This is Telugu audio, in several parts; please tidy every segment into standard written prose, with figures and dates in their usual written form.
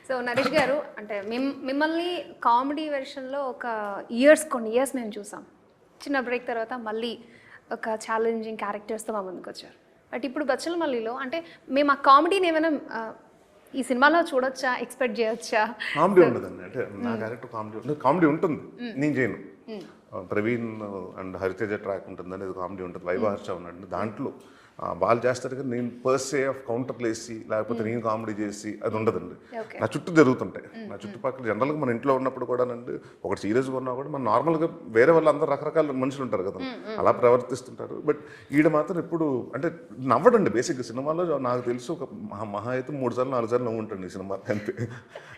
సో నరేష్ గారు అంటే మిమ్మల్ని కామెడీ వెర్షన్లో కొన్ని ఇయర్స్ మేము చూసాం. చిన్న బ్రేక్ తర్వాత మళ్ళీ ఒక ఛాలెంజింగ్ క్యారెక్టర్స్తో మా ముందుకు వచ్చారు. బట్ ఇప్పుడు బచ్చల మల్లిలో అంటే మేము ఆ కామెడీని ఏమైనా ఈ సినిమాలో చూడొచ్చా, ఎక్స్పెక్ట్ చేయొచ్చా? కామెడీ ఉండదండి. అంటే నా క్యారెక్టర్ కామెడీ ఉంటుంది, నేను చేయను. ప్రవీణ్ అండ్ హరితేజ ట్రాక్ ఉంటుంది, అనేది కామెడీ ఉంటుంది. వైభహర్ష ఉన్నాడు దాంట్లో, వాళ్ళు చేస్తారు కానీ నేను పర్సే ఆఫ్ కౌంటర్లు వేసి లేకపోతే నేను కామెడీ చేసి అది ఉండదండి. నా చుట్టూ జరుగుతుంటాయి. నా చుట్టుపక్కల జనరల్గా మన ఇంట్లో ఉన్నప్పుడు కూడా నండి ఒకటి సీరియస్గా ఉన్నా కూడా మన నార్మల్గా వేరే వాళ్ళు అందరూ రకరకాల మనుషులు ఉంటారు కదా, అలా ప్రవర్తిస్తుంటారు. బట్ ఈడ మాత్రం ఎప్పుడు అంటే నవ్వడండి. బేసిక్గా సినిమాలో నాకు తెలుసు ఒక మహా అయితే 3 సార్లు 4 సార్లు నవ్వు ఉంటుంది ఈ సినిమా అంతే.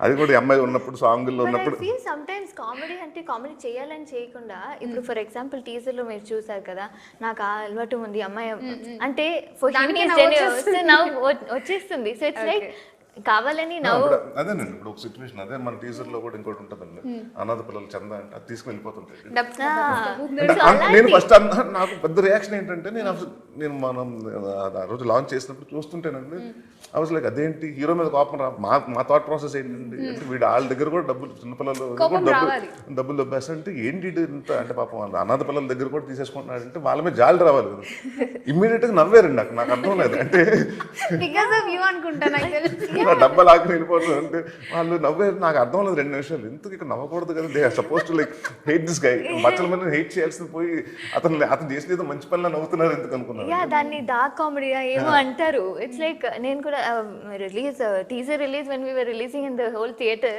అది కూడా అమ్మాయి ఉన్నప్పుడు, సాంగుల్లో ఉన్నప్పుడు. సమ్టైమ్స్ కామెడీ అంటే కామెడీ చేయాలని చేయకుండా, ఇప్పుడు ఫర్ ఎగ్జాంపుల్ టీజర్లో మీరు చూసారు కదా, నాకు ఆ అలవాటు ఉంది అమ్మాయి అంటే వచ్చేస్తుంది. సో ఇట్స్ లైక్ కావాలని అదేనండి. ఇప్పుడు ఒక సిచ్యువేషన్ అదే మన టీజర్ లో కూడా ఇంకోటి ఉంటుందండి, అనాథ పిల్లలు చందా అంటే అది తీసుకుని వెళ్ళిపోతుంటాయి. నేను ఫస్ట్ నాకు పెద్ద రియాక్షన్ ఏంటంటే నేను మనం ఆ రోజు లాంచ్ చేసినప్పుడు చూస్తుంటేనండి ఐ వాజ్ లైక్ అదేంటి హీరో మీద కోపం రా. మా థాట్ ప్రాసెస్ ఏంటండి అంటే వీడు వాళ్ళ దగ్గర కూడా డబ్బులు, చిన్నపిల్లలు డబ్బులు దొబ్బేస్తే ఏంటి ఇంత అంటే పాపం వాళ్ళ అనాథ పిల్లల దగ్గర కూడా తీసేసుకుంటున్నాడు అంటే వాళ్ళ మీద జాలి రావాలి కదా. ఇమ్మీడియట్ గా నవ్వారండి. నాకు అర్థం లేదు అంటే డబ్బా లాగా వెళ్ళిపోతుంది అంటే వాళ్ళు నవ్వారు. నాకు అర్థం లేదు 2 నిమిషాలు. ఎందుకు ఇక్కడ నవ్వకూడదు కదా, they are suppose to like hate this guy. బచ్చల మీద హేట్ చేయాల్సింది పోయి అతను చేసేది మంచి పనిలా నవ్వుతున్నారు ఎందుకు అనుకున్నారు. దాన్ని డార్క్ కామెడీ ఏమో అంటారు. ఇట్స్ లైక్ నేను కూడా teaser release when we were releasing in the whole theatre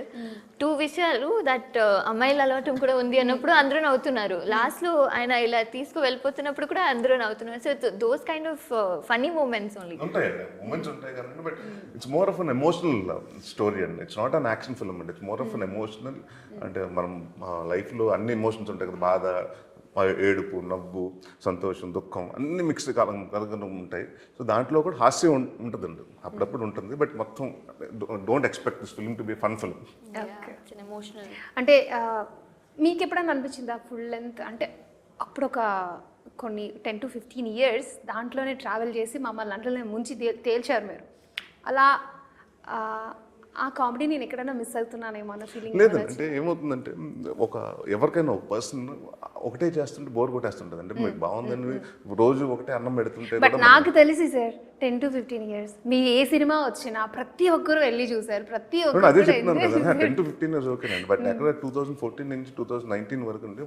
2 విషయాలు దట్ అమ్మాయిల అలవాటు కూడా ఉంది అన్నప్పుడు అందరూ నవ్వుతున్నారు. లాస్ట్ లో ఆయన ఇలా తీసుకు వెళ్ళిపోతున్నప్పుడు కూడా అందరూ నవ్వుతున్నారు. So those kind of funny moments only ఉంటాయండి. మూమెంట్స్ ఉంటాయి కదండి. But it's more of an emotional story అండి. It's not an action film అండి. It's more of an emotional. అంటే మనం లైఫ్లో అన్ని ఎమోషన్స్ ఉంటాయి కదా, బాధ, ఏడుపు, నవ్వు, సంతోషం, దుఃఖం అన్ని మిక్స్ కలగడం ఉంటాయి. సో దాంట్లో కూడా హాస్యం ఉంటుందండి, అప్పుడప్పుడు ఉంటుంది. బట్ మొత్తం don't expect this film to be fun film. అంటే మీకు ఎప్పుడైనా అనిపించిందా ఫుల్ లెంత్ అంటే అప్పుడు కొన్ని 10 to 15 years దాంట్లోనే ట్రావెల్ చేసి మమ్మల్ని అంట్లోనే ముంచి తేల్చారు మీరు, అలా ఆ కామెడీ నేను ఎక్కడైనా మిస్ అవుతున్నానేమో అన్న ఫీలింగ్ లేదండి. అంటే ఏమవుతుందంటే ఎవరికైనా ఒక పర్సన్ ఒకటే చేస్తుంటే బోర్ కొట్టేస్తుంటుంది. అంటే మీకు బాగుందని రోజు ఒకటే అన్నం పెడుతుంటే. బట్ నాకు తెలిసి sir 10 to 15 years me A cinema వచ్చినా ప్రతి ఒక్కరు వెళ్ళి చూసారు, ప్రతి ఒక్కరు. అదే చెప్తున్నాను కదా, 10 to 15 years ఓకేనండి. బట్ ఎక్కడ 2014 నుంచి 2019 వరకు ఉంటే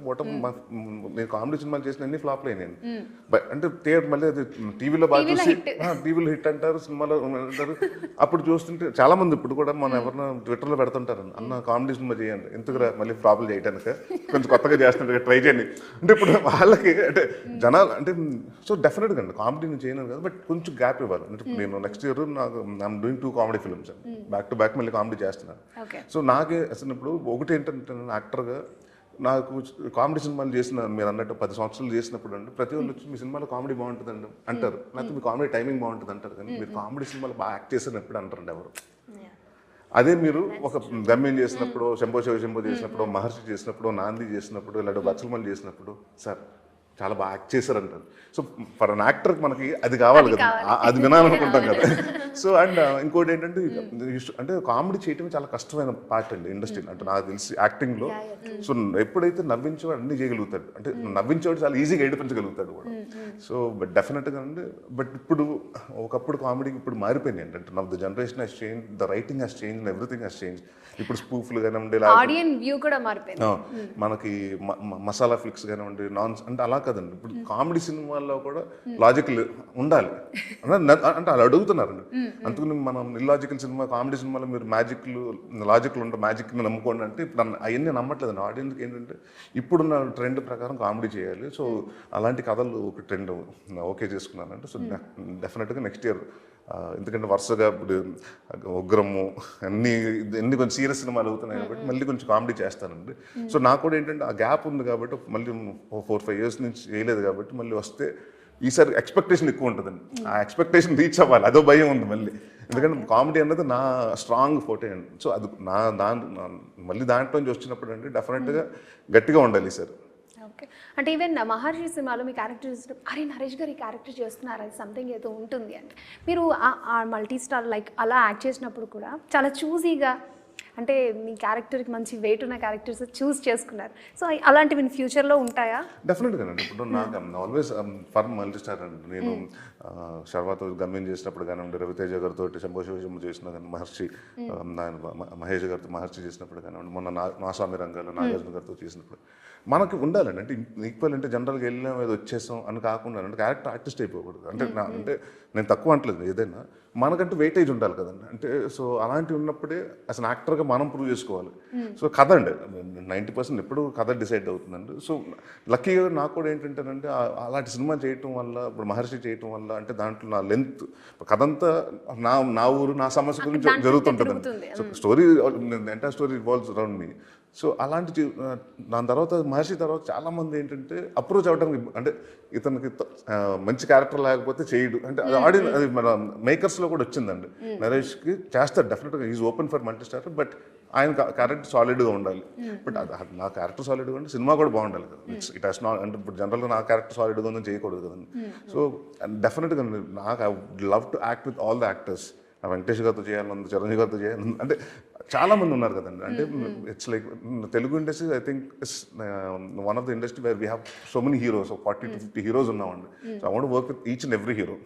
నేను కామెడీ సినిమాలు చేసిన అన్ని ఫ్లాప్లు అయినాయండి. అంటే థియేటర్ మళ్ళీ అది టీవీలో బాగా చూసి టీవీలో హిట్ అంటారు, సినిమాలో అంటారు. అప్పుడు చూస్తుంటే చాలా మంది ఇప్పుడు కూడా మనం ఎవరైనా ట్విట్టర్లో పెడుతుంటారు, అన్న కామెడీ సినిమా చేయండి, ఎందుకురా మళ్ళీ ప్రాబ్లం చేయడానికి, కొంచెం కొత్తగా చేస్తుంటే ట్రై చేయండి అంటే. ఇప్పుడు వాళ్ళకి అంటే జనాలు అంటే సో డెఫినెట్గా అండి కామెడీ నేను చేయను కదా, బట్ కొంచెం గ్యాప్ ఇవ్వాలి. అంటే నేను నెక్స్ట్ ఇయర్ నాకు I'm doing 2 comedy films back to back మళ్ళీ కామెడీ చేస్తున్నాను. సో నాకే అసలు ఇప్పుడు ఒకటి ఏంటంటే యాక్టర్గా నాకు కామెడీ సినిమాలు చేసిన మీరు అన్నట్టు 10 సంవత్సరాలు చేసినప్పుడు అండి ప్రతి వాళ్ళు వచ్చి మీ సినిమాలో కామెడీ బాగుంటుందండి అంటారు, లేకపోతే మీ కామెడీ టైమింగ్ బాగుంటుంది అంటారు. కానీ మీరు కామెడీ సినిమాలో బాగా యాక్ట్ చేసిన ఎప్పుడు అంటారండి ఎవరు. అదే మీరు ఒక గమ్యం చేసినప్పుడు, శంభో చేసినప్పుడు, మహర్షి చేసినప్పుడు, నాంది చేసినప్పుడు, ఇలాంటి బచ్చలమల్లి చేసినప్పుడు సార్ చాలా బాగా యాక్ట్ చేశారంటారు. సో ఫర్ అన్ యాక్టర్కి మనకి అది కావాలి కదా, అది వినాలనుకుంటాం కదా. సో అండ్ ఇంకోటి ఏంటంటే అంటే కామెడీ చేయటం చాలా కష్టమైన పార్ట్ అండి ఇండస్ట్రీ. అంటే నాకు తెలిసి యాక్టింగ్లో. సో ఎప్పుడైతే నవ్వించేవాడు అన్ని చేయగలుగుతాడు, అంటే నవ్వించేవాడు చాలా ఈజీగా ఏడిపించగలుగుతాడు కూడా. సో బట్ డెఫినెట్గా అండి. బట్ ఇప్పుడు ఒకప్పుడు కామెడీకి ఇప్పుడు మారిపోయింది ఏంటంటే now the generation has change, the writing has change, everything has change. ఇప్పుడు స్పూఫ్లు కానివ్వండి, మనకి మసాలా ఫ్లిక్స్ కానివ్వండి, అంటే అలా కదండి. ఇప్పుడు కామెడీ సినిమాల్లో కూడా లాజిక్ ఉండాలి అంటే అలా అడుగుతున్నారండి. అందుకని మనం ఇల్లాజికల్ సినిమా, కామెడీ సినిమాలో మీరు లాజిక్లు ఉంటాయి, మ్యాజిక్ని నమ్ముకోండి అంటే ఇప్పుడు అవన్నీ నమ్మట్లేదండి. ఆడియన్స్కి ఏంటంటే ఇప్పుడున్న ట్రెండ్ ప్రకారం కామెడీ చేయాలి. సో అలాంటి కథలు ఒక ట్రెండ్ ఓకే చేసుకున్నానంటే. సో డెఫినెట్గా నెక్స్ట్ ఇయర్, ఎందుకంటే వరుసగా ఇప్పుడు ఉగ్రము అన్ని కొంచెం సీరియస్ సినిమాలు అవుతున్నాయి కాబట్టి మళ్ళీ కొంచెం కామెడీ చేస్తానండి. సో నాకు కూడా ఏంటంటే ఆ గ్యాప్ ఉంది కాబట్టి మళ్ళీ 4-5 years నుంచి చేయలేదు కాబట్టి మళ్ళీ వస్తే ఈసారి ఎక్స్పెక్టేషన్ ఎక్కువ ఉంటుందండి. ఆ ఎక్స్పెక్టేషన్ రీచ్ అవ్వాలి, అదో భయం ఉంది మళ్ళీ. ఎందుకంటే కామెడీ అన్నది నా స్ట్రాంగ్ ఫోటే అండి. సో అది మళ్ళీ దాంట్లో నుంచి వచ్చినప్పుడు అండి డెఫినెట్గా గట్టిగా ఉండాలి సార్. ఓకే. అంటే ఈవెన్ మహర్షి సినిమాలో మీ క్యారెక్టర్ చూసినప్పుడు అరే నరేష్ గారు ఈ క్యారెక్టర్ చేస్తున్నారు, అది సంథింగ్ ఏదో ఉంటుంది అంటే మీరు ఆ మల్టీ స్టార్ లైక్ అలా యాక్ట్ చేసినప్పుడు కూడా చాలా చూజీగా అంటే మీ క్యారెక్టర్కి మంచి వెయిట్ ఉన్న క్యారెక్టర్స్ చూస్ చేసుకున్నారు. సో అలాంటివి ఫ్యూచర్లో ఉంటాయా? డెఫినెట్గా అండి. ఇప్పుడు నాకు ఆల్వేస్ ఫర్ మల్టీ స్టార్ అండి. నేను శర్వాతో గమ్యం చేసినప్పుడు కానివ్వండి, రవితేజ గారితో శంభో శివశంభు చేసిన కానీ, మహర్షి మహేష్ గారితో మహర్షి చేసినప్పుడు కానివ్వండి, మొన్న నా స్వామి రంగాలు నాగార్జున గారితో చేసినప్పుడు మనకి ఉండాలండి. అంటే ఈక్వల్ అంటే జనరల్గా వెళ్ళాం ఏదో వచ్చేసాం అని కాకుండా అంటే క్యారెక్టర్ ఆర్టిస్ట్ అయిపోకూడదు. అంటే అంటే నేను తక్కువ అంటలేదు, ఏదైనా మనకంటూ వెయిటేజ్ ఉండాలి కదండి. అంటే సో అలాంటివి ఉన్నప్పుడే అసలు యాక్టర్గా మనం ప్రూవ్ చేసుకోవాలి. సో కథ అండి 90% ఎప్పుడు కథ డిసైడ్ అవుతుందండి. సో లక్కీగా నాకు కూడా ఏంటంటేనంటే అలాంటి సినిమా చేయటం వల్ల, ఇప్పుడు మహర్షి చేయటం వల్ల అంటే దాంట్లో నా లెంత్ కథ అంతా నా ఊరు నా సమస్య గురించి జరుగుతుంటుందండి. So story entire story revolves around me. So అలాంటి దాని తర్వాత మహర్షి తర్వాత చాలామంది ఏంటంటే అప్రోచ్ అవ్వడానికి అంటే ఇతనికి మంచి క్యారెక్టర్ లేకపోతే చేయడు అంటే ఆడియన్స్ అది మన మేకర్స్లో కూడా వచ్చిందండి. నరేష్కి చేస్తాడు డెఫినెట్గా, is open for multi star, but ఆయన క్యారెక్టర్ సాలిడ్గా ఉండాలి. బట్ నా క్యారెక్టర్ సాలిడ్గా ఉంటే సినిమా కూడా బాగుండాలి కదా. ఇట్ హాస్ నాట్ అంటే ఇప్పుడు జనరల్గా నా క్యారెక్టర్ సాలిడ్గా ఉందని చేయకూడదు కదండి. సో డెఫినెట్గా నాకు I would love to act with all the actors. Venkatesh గారితో చేయాలని, చిరంజీవి గారితో చేయాలని, అంటే చాలా మంది ఉన్నారు కదండి. అంటే it's like Telugu industry I think is one of the industry where we have so many heroes, 40 to 50 heroes ఉన్నామండి. So I want work with each and every hero.